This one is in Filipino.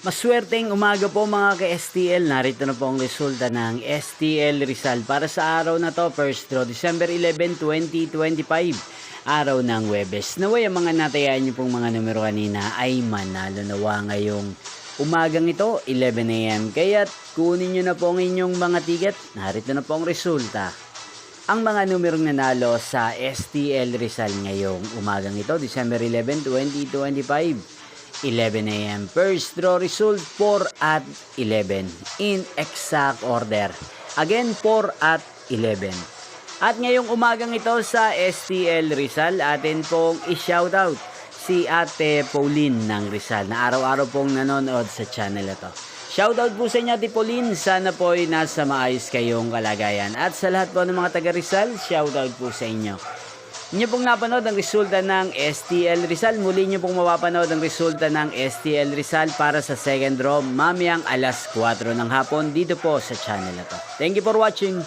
Maswerteng umaga po mga ka-STL. Narito na po ang resulta ng STL Rizal para sa araw na to, first draw, December 11, 2025. Araw ng Huwebes. Naway ang mga natayaan niyo pong mga numero kanina ay manalo nawa ngayong umagang ito, 11 AM. Kaya't kunin niyo na po ang inyong mga ticket. Narito na po ang resulta. Ang mga numerong nanalo sa STL Rizal ngayong umagang ito, December 11, 2025. 11 AM. First draw result 4 at 11 in exact order. Again, 4 at 11. At ngayong umagang ito sa STL Rizal, atin pong i-shoutout si Ate Pauline ng Rizal na araw-araw pong nanonood sa channel ito. Shoutout po sa inyo, Ate Pauline. Sana po ay nasa maayos kayong kalagayan. At sa lahat po ng mga taga Rizal, shoutout po sa inyo. Inyo pong napanood ang resulta ng STL Rizal. Muli nyo pong mapapanood ang resulta ng STL Rizal para sa second draw mamayang alas 4 ng hapon dito po sa channel na to. Thank you for watching.